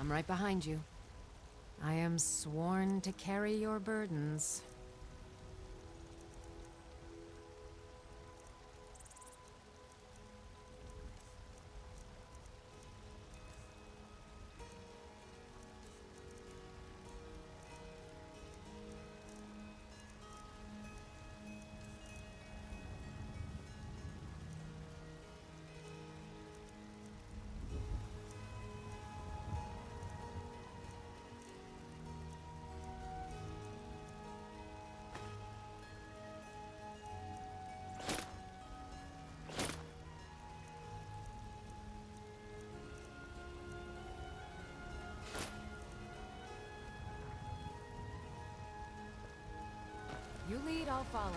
I'm right behind you. I am sworn to carry your burdens. You lead, I'll follow.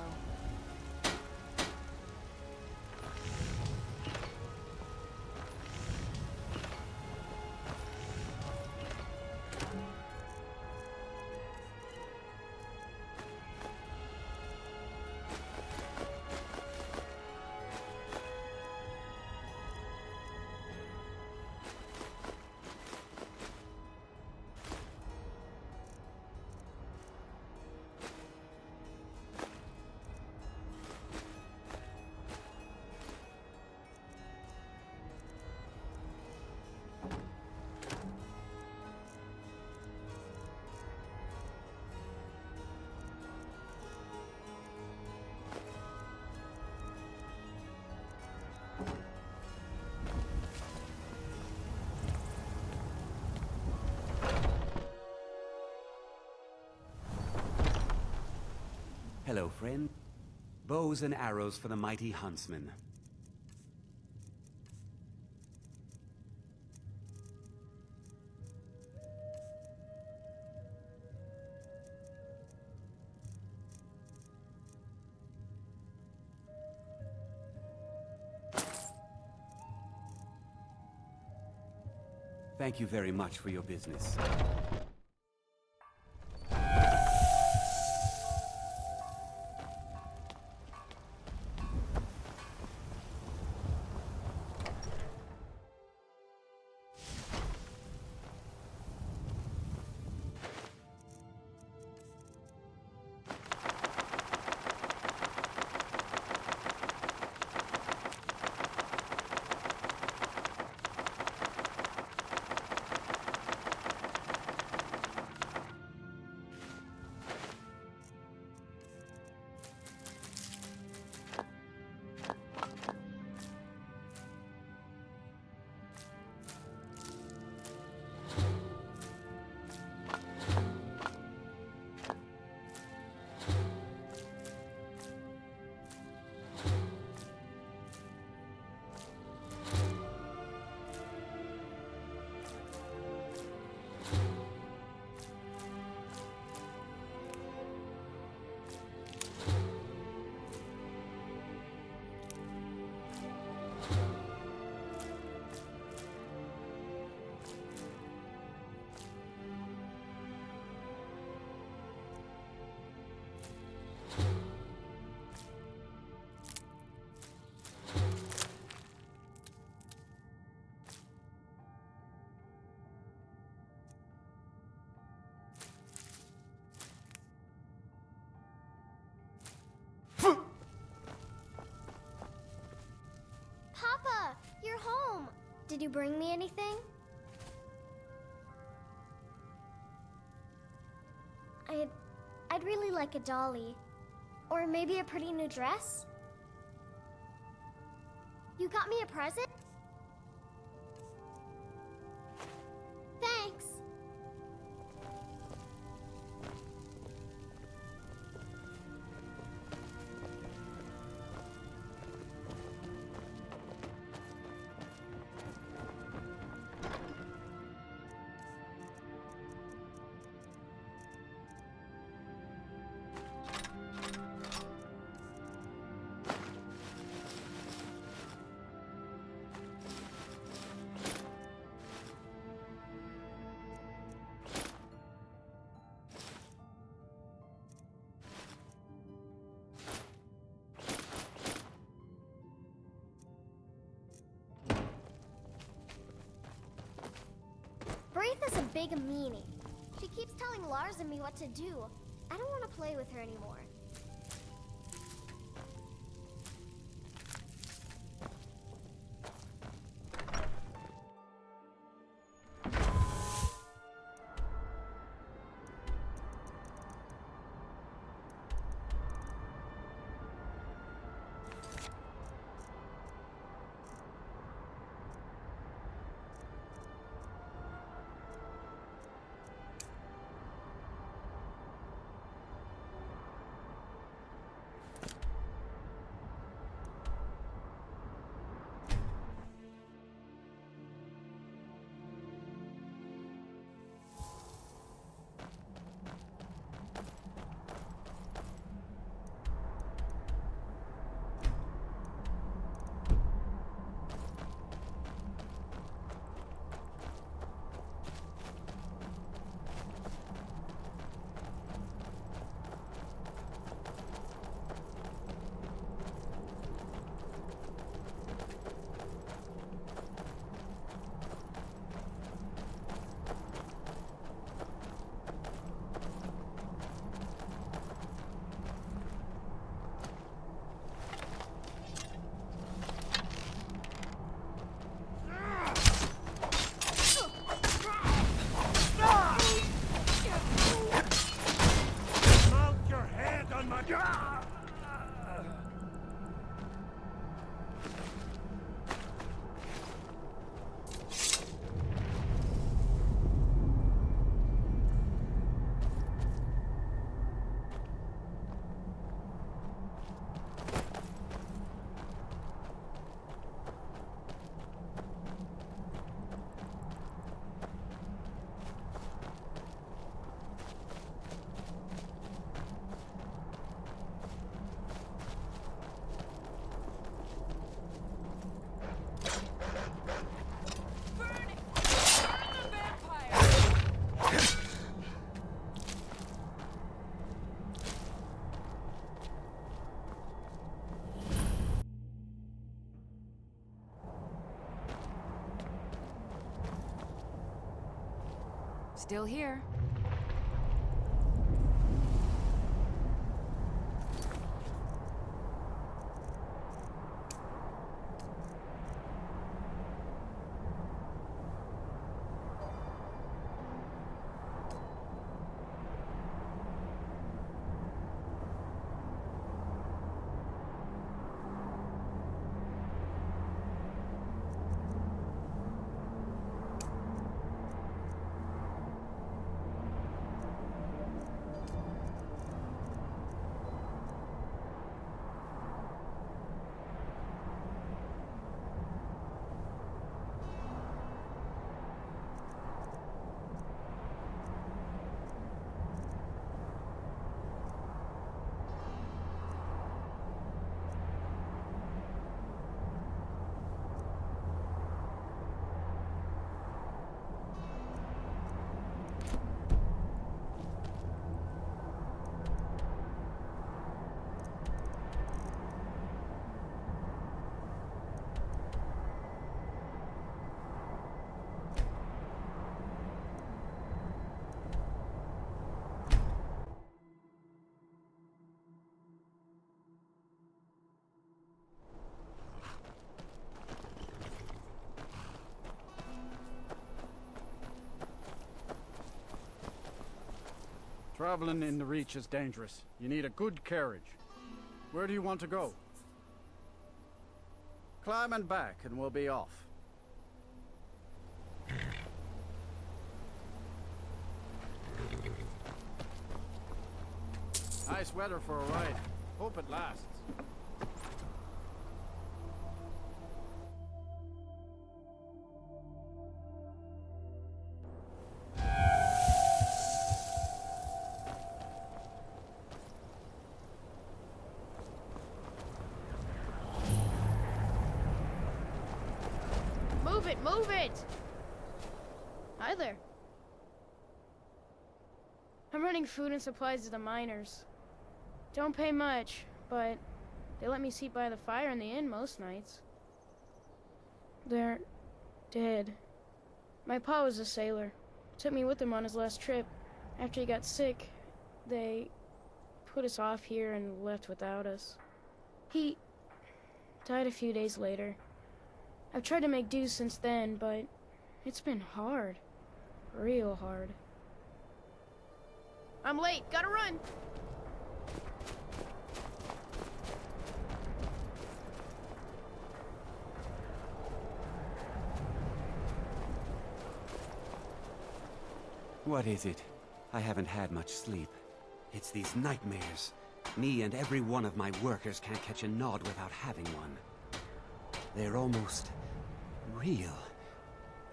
Hello, friend. Bows and arrows for the mighty huntsman. Thank you very much for your business. Papa, you're home. Did you bring me anything? I'd really like a dolly. Or maybe a pretty new dress? You got me a present? Thanks. big meanie. She keeps telling Lars and me what to do. I don't want to play with her anymore. Still here. Traveling in the Reach is dangerous. You need a good carriage. Where do you want to go? Climb and back and we'll be off. Nice weather for a ride. Hope it lasts. Move it! Hi there. I'm running food and supplies to the miners. Don't pay much, but they let me sleep by the fire in the inn most nights. They're dead. My pa was a sailor. Took me with him on his last trip. After he got sick, they put us off here and left without us. He died a few days later. I've tried to make do since then, but it's been hard. Real hard. I'm late. Gotta run! What is it? I haven't had much sleep. It's these nightmares. Me and every one of my workers can't catch a nod without having one. They're almost real.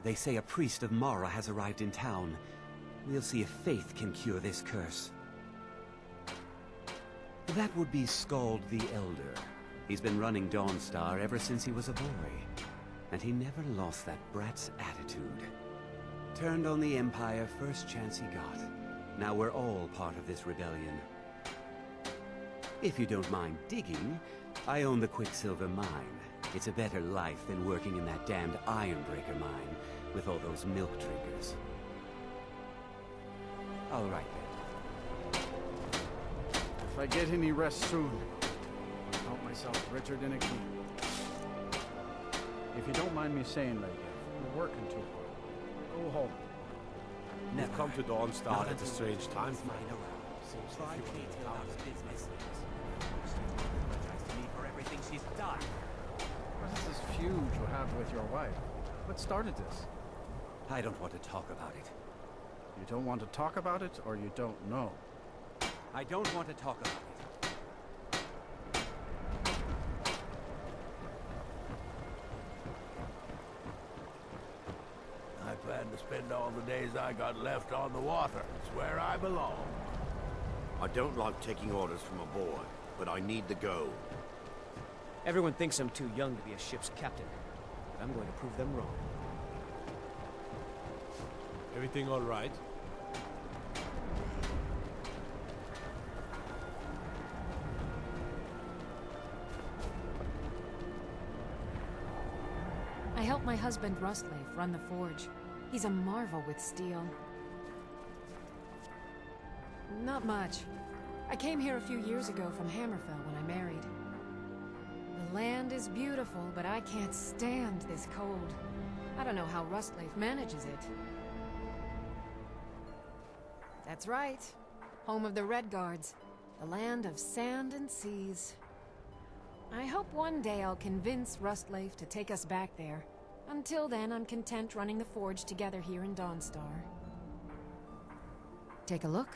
They say a priest of Mara has arrived in town. We'll see if faith can cure this curse. That would be Scald the Elder. He's been running Dawnstar ever since he was a boy. And he never lost that brat's attitude. Turned on the Empire first chance he got. Now we're all part of this rebellion. If you don't mind digging, I own the Quicksilver Mine. It's a better life than working in that damned Ironbreaker mine with all those milk triggers. All right then. If I get any rest soon, I'll count myself richer than a king. If you don't mind me saying, lady, you're working too hard. Go home. Never come to Dawnstar at a strange time. Mine around. So try detail out his business. She apologized to me for everything she's done. What is this feud you have with your wife? What started this? I don't want to talk about it. You don't want to talk about it, or you don't know? I don't want to talk about it. I plan to spend all the days I got left on the water. It's where I belong. I don't like taking orders from a boy, but I need to go. Everyone thinks I'm too young to be a ship's captain, but I'm going to prove them wrong. Everything all right? I help my husband Rustleaf run the forge. He's a marvel with steel. Not much. I came here a few years ago from Hammerfell when I married. The land is beautiful, but I can't stand this cold. I don't know how Rustleaf manages it. That's right. Home of the Redguards. The land of sand and seas. I hope one day I'll convince Rustleaf to take us back there. Until then, I'm content running the forge together here in Dawnstar. Take a look.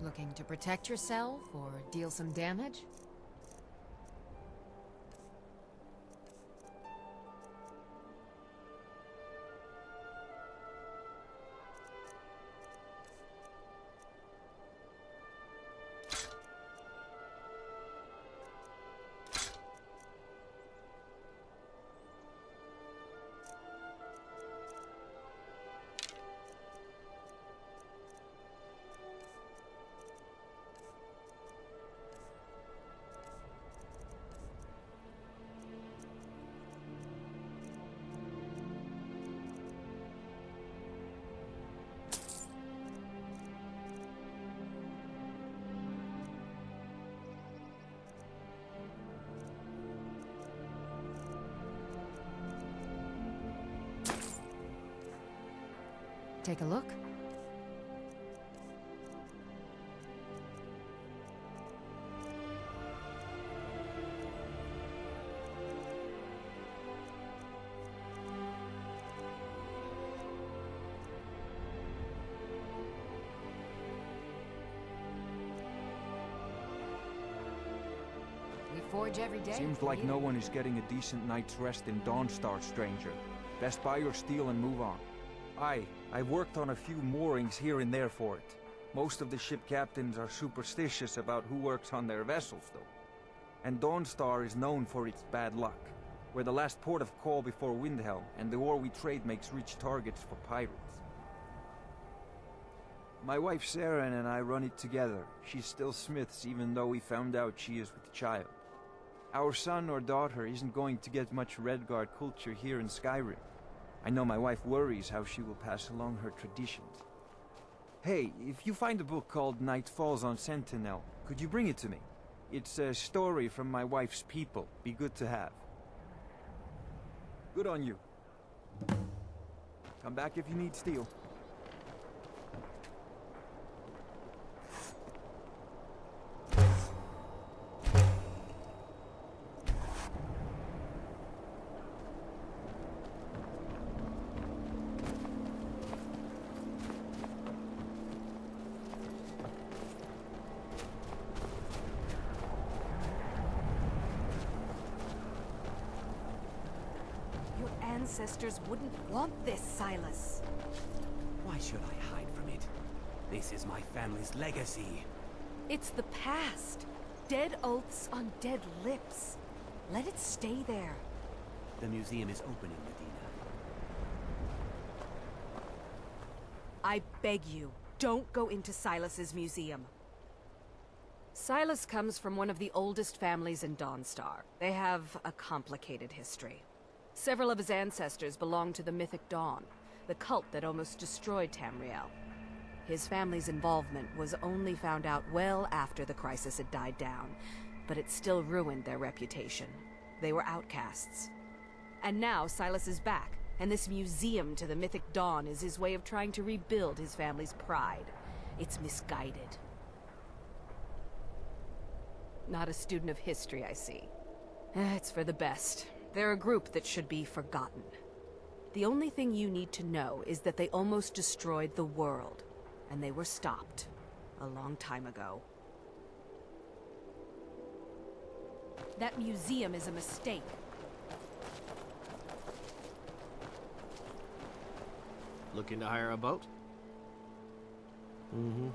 Looking to protect yourself or deal some damage? Take a look. We forge every day. Seems like no one is getting a decent night's rest in Dawnstar, stranger. Best buy your steel and move on. I've worked on a few moorings here and there for it. Most of the ship captains are superstitious about who works on their vessels, though. And Dawnstar is known for its bad luck. We're the last port of call before Windhelm, and the ore we trade makes rich targets for pirates. My wife Sarah and I run it together. She's still Smith's, even though we found out she is with child. Our son or daughter isn't going to get much Redguard culture here in Skyrim. I know my wife worries how she will pass along her traditions. Hey, if you find a book called Night Falls on Sentinel, could you bring it to me? It's a story from my wife's people. Be good to have. Good on you. Come back if you need steel. Your ancestors wouldn't want this, Silas. Why should I hide from it? This is my family's legacy. It's the past. Dead oaths on dead lips. Let it stay there. The museum is opening, Medina. I beg you, don't go into Silas's museum. Silas comes from one of the oldest families in Dawnstar. They have a complicated history. Several of his ancestors belonged to the Mythic Dawn, the cult that almost destroyed Tamriel. His family's involvement was only found out well after the crisis had died down, but it still ruined their reputation. They were outcasts. And now Silas is back, and this museum to the Mythic Dawn is his way of trying to rebuild his family's pride. It's misguided. Not a student of history, I see. It's for the best. They're a group that should be forgotten. The only thing you need to know is that they almost destroyed the world, and they were stopped a long time ago. That museum is a mistake. Looking to hire a boat? Mm-hmm.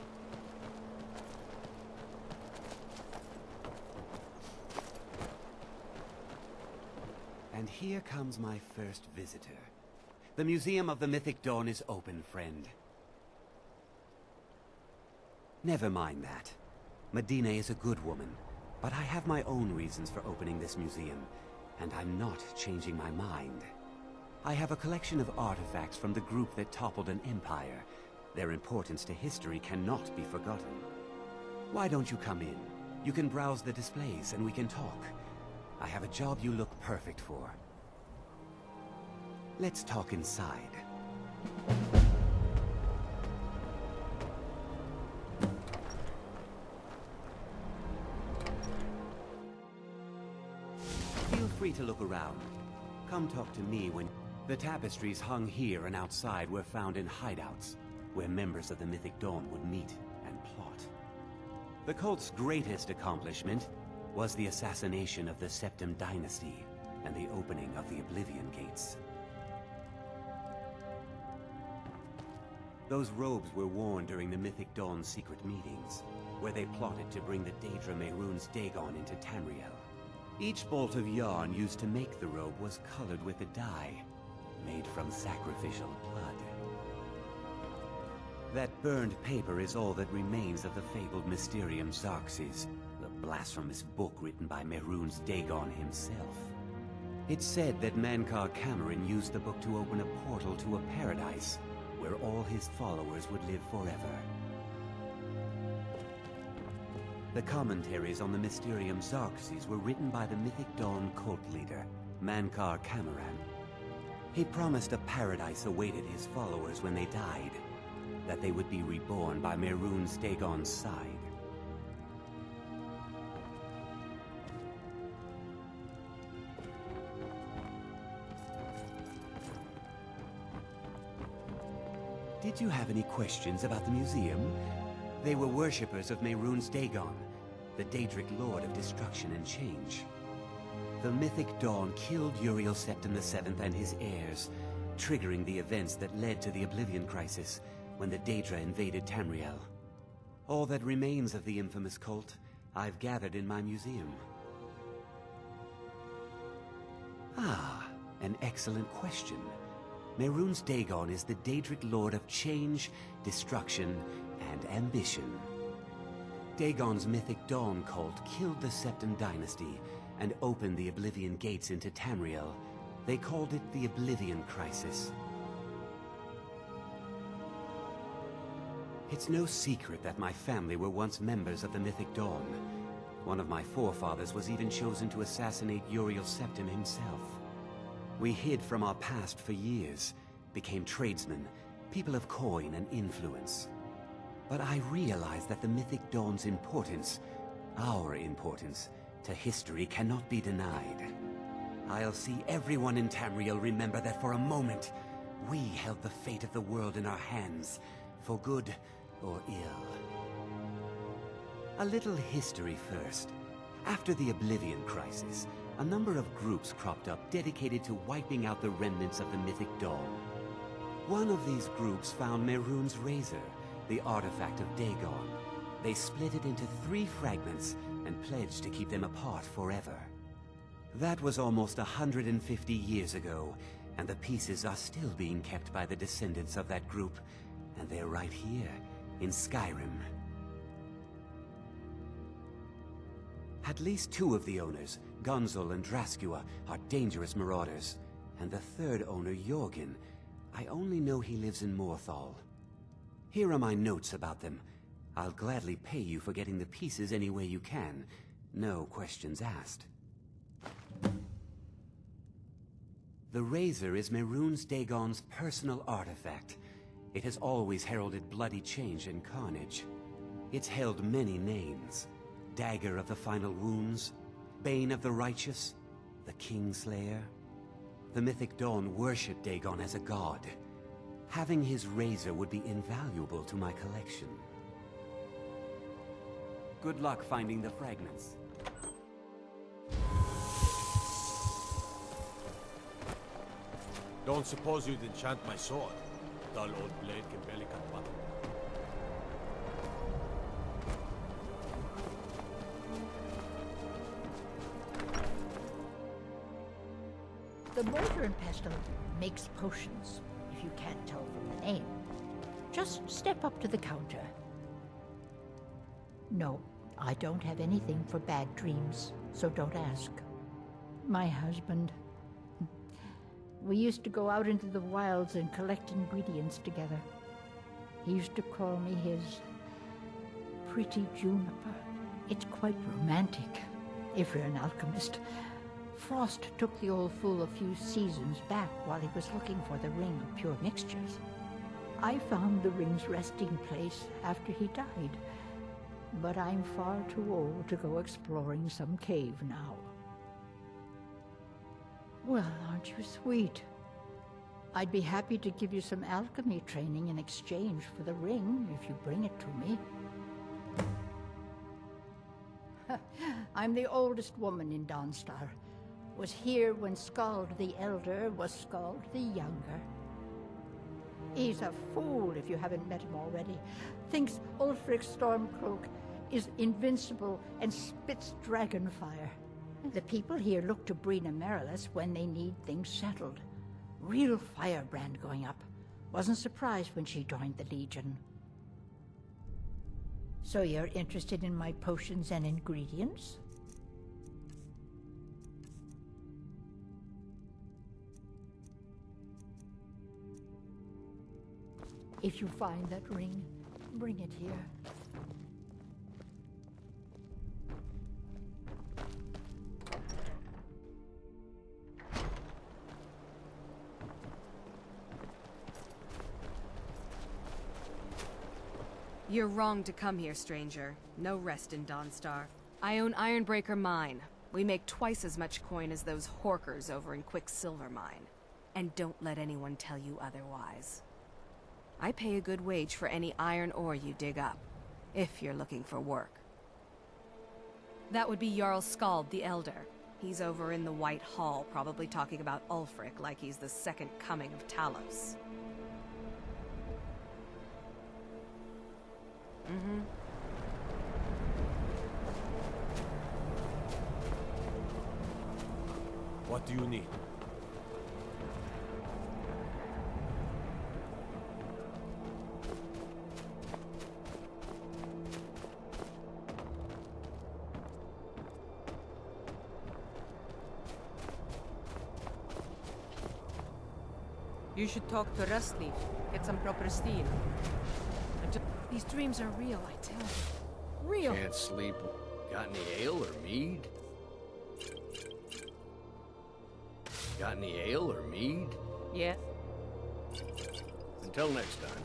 And here comes my first visitor. The Museum of the Mythic Dawn is open, friend. Never mind that. Medina is a good woman, but I have my own reasons for opening this museum, and I'm not changing my mind. I have a collection of artifacts from the group that toppled an empire. Their importance to history cannot be forgotten. Why don't you come in? You can browse the displays and we can talk. I have a job you look perfect for. Let's talk inside. Feel free to look around. Come talk to me when... The tapestries hung here and outside were found in hideouts, where members of the Mythic Dawn would meet and plot. The cult's greatest accomplishment was the assassination of the Septim Dynasty and the opening of the Oblivion Gates. Those robes were worn during the Mythic Dawn's secret meetings, where they plotted to bring the Daedra Mehrunes Dagon into Tamriel. Each bolt of yarn used to make the robe was colored with a dye, made from sacrificial blood. That burned paper is all that remains of the fabled Mysterium Xarxes, the blasphemous book written by Mehrunes Dagon himself. It's said that Mankar Cameron used the book to open a portal to a paradise, where all his followers would live forever. The commentaries on the Mysterium Xarxes were written by the Mythic Dawn cult leader, Mankar Cameron. He promised a paradise awaited his followers when they died, that they would be reborn by Mehrunes Dagon's side. Did you have any questions about the museum? They were worshippers of Mehrunes Dagon, the Daedric Lord of Destruction and Change. The Mythic Dawn killed Uriel Septim VII and his heirs, triggering the events that led to the Oblivion Crisis when the Daedra invaded Tamriel. All that remains of the infamous cult I've gathered in my museum. Ah, an excellent question. Mehrunes Dagon is the Daedric Lord of Change, Destruction, and Ambition. Dagon's Mythic Dawn cult killed the Septim Dynasty and opened the Oblivion Gates into Tamriel, They called it the Oblivion Crisis. It's no secret that my family were once members of the Mythic Dawn. One of my forefathers was even chosen to assassinate Uriel Septim himself. We hid from our past for years, became tradesmen, people of coin and influence. But I realized that the Mythic Dawn's importance, our importance, to history cannot be denied. I'll see everyone in Tamriel remember that for a moment, we held the fate of the world in our hands, for good or ill. A little history first. After the Oblivion Crisis, a number of groups cropped up dedicated to wiping out the remnants of the Mythic Dawn. One of these groups found Mehrunes' razor, the artifact of Dagon. They split it into 3 fragments and pledged to keep them apart forever. That was almost 150 years ago, and the pieces are still being kept by the descendants of that group, and they're right here, in Skyrim. At least 2 of the owners, Gunzel and Draskua, are dangerous marauders, and the 3rd owner, Jorgen, I only know he lives in Morthal. Here are my notes about them. I'll gladly pay you for getting the pieces any way you can. No questions asked. The razor is Mehrunes Dagon's personal artifact. It has always heralded bloody change and carnage. It's held many names. Dagger of the Final Wounds, Bane of the Righteous, the Kingslayer. The Mythic Dawn worshipped Dagon as a god. Having his razor would be invaluable to my collection. Good luck finding the fragments. Don't suppose you'd enchant my sword. Dull old blade can barely cut butter. The mortar and pestle makes potions, if you can't tell from the name. Just step up to the counter. No, I don't have anything for bad dreams, so don't ask. My husband. We used to go out into the wilds and collect ingredients together. He used to call me his pretty juniper. It's quite romantic, if you're an alchemist. Frost took the old fool a few seasons back while he was looking for the ring of pure mixtures. I found the ring's resting place after he died, but I'm far too old to go exploring some cave now. Well, aren't you sweet? I'd be happy to give you some alchemy training in exchange for the ring if you bring it to me. I'm the oldest woman in Dawnstar. Was here when Skald the Elder was Skald the Younger. He's a fool if you haven't met him already. Thinks Ulfric Stormcloak is invincible and spits dragon fire. The people here look to Brina Merilis when they need things settled. Real firebrand going up. Wasn't surprised when she joined the Legion. So you're interested in my potions and ingredients? If you find that ring, bring it here. You're wrong to come here, stranger. No rest in Dawnstar. I own Ironbreaker Mine. We make twice as much coin as those horkers over in Quicksilver Mine. And don't let anyone tell you otherwise. I pay a good wage for any iron ore you dig up, if you're looking for work. That would be Jarl Skald the Elder. He's over in the White Hall, probably talking about Ulfric like he's the second coming of Talos. What do you need? You should talk to Rustleaf. Get some proper steam. These dreams are real, I tell you. Real. Can't sleep. Got any ale or mead? Got any ale or mead? Yeah. Until next time.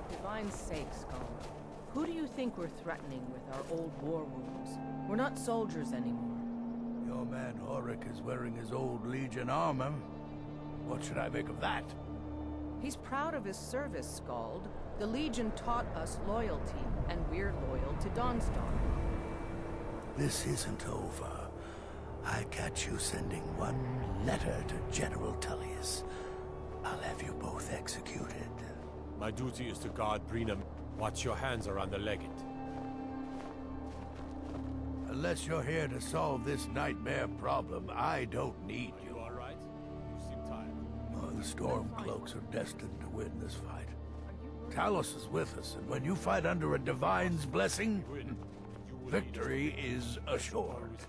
Divine's sake, Skull. Who do you think we're threatening with our old war wounds? We're not soldiers anymore. Your man Auric is wearing his old Legion armor. What should I make of that? He's proud of his service, Skald. The Legion taught us loyalty, and we're loyal to Dawnstar. This isn't over. I catch you sending one letter to General Tullius. I'll have you both executed. My duty is to guard Brenham. Watch your hands around the legate. Unless you're here to solve this nightmare problem, I don't need you. You all right? You seem tired. Oh, the Stormcloaks are destined to win this fight. Talos is with us, and when you fight under a Divine's blessing, victory is assured.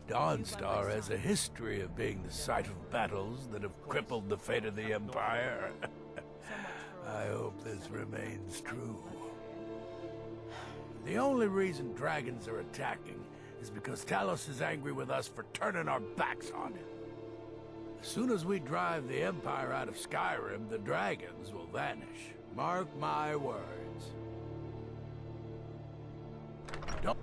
Dawnstar has a history of being the site of battles that have crippled the fate of the Empire. I hope this remains true. The only reason dragons are attacking is because Talos is angry with us for turning our backs on him. As soon as we drive the Empire out of Skyrim, the dragons will vanish. Mark my words. Don't...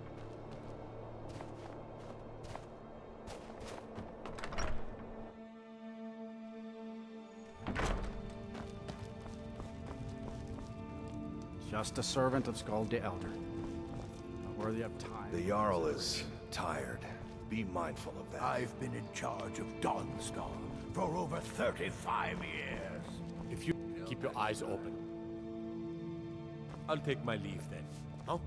Just a servant of Skald the Elder. Not worthy of time. The Jarl is tired. Be mindful of that. I've been in charge of Dawnstar for over 35 years. If you keep your eyes open, I'll take my leave then. Huh?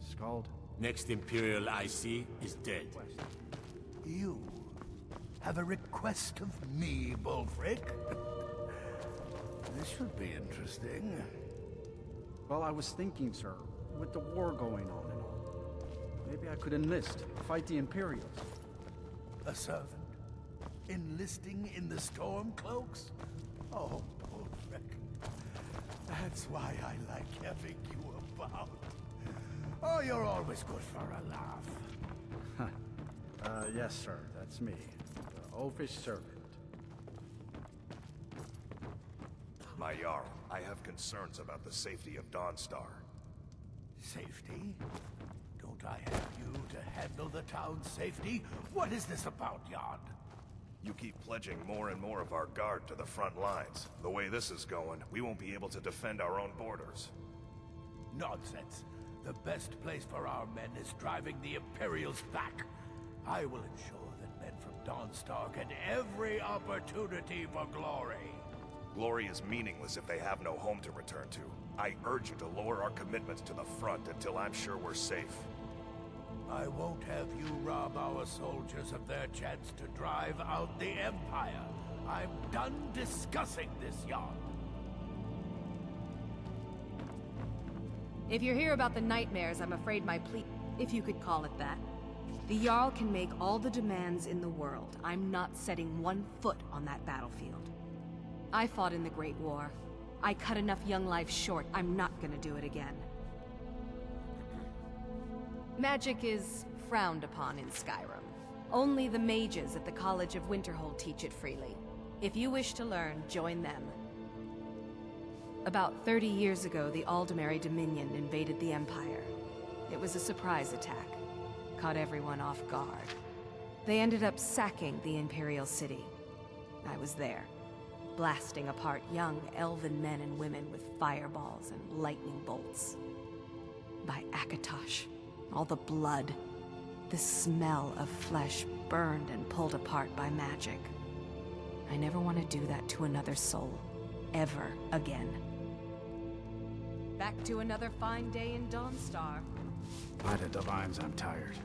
Skald. Next Imperial I see is dead. You have a request of me, Bulfric? This should be interesting. Well, I was thinking, sir, with the war going on and all, maybe I could enlist, fight the Imperials. A servant? Enlisting in the Stormcloaks? Oh, Bulfric. That's why I like having you about. Oh, you're always good for a laugh. Yes, sir, that's me. The oafish servant. My Jarl, I have concerns about the safety of Dawnstar. Safety? Don't I have you to handle the town's safety? What is this about, Yard? You keep pledging more and more of our guard to the front lines. The way this is going, we won't be able to defend our own borders. Nonsense. The best place for our men is driving the Imperials back. I will ensure that men from Dawnstar get every opportunity for glory. Glory is meaningless if they have no home to return to. I urge you to lower our commitments to the front until I'm sure we're safe. I won't have you rob our soldiers of their chance to drive out the Empire. I'm done discussing this, Yard. If you're here about the nightmares, I'm afraid my plea, if you could call it that. The Jarl can make all the demands in the world. I'm not setting one foot on that battlefield. I fought in the Great War. I cut enough young lives short. I'm not gonna do it again. Magic is frowned upon in Skyrim. Only the mages at the College of Winterhold teach it freely. If you wish to learn, join them. About 30 years ago, the Aldemary Dominion invaded the Empire. It was a surprise attack. Caught everyone off guard. They ended up sacking the Imperial City. I was there, blasting apart young elven men and women with fireballs and lightning bolts. By Akatosh, all the blood, the smell of flesh burned and pulled apart by magic. I never want to do that to another soul, ever again. Back to another fine day in Dawnstar. By the Divines, I'm tired.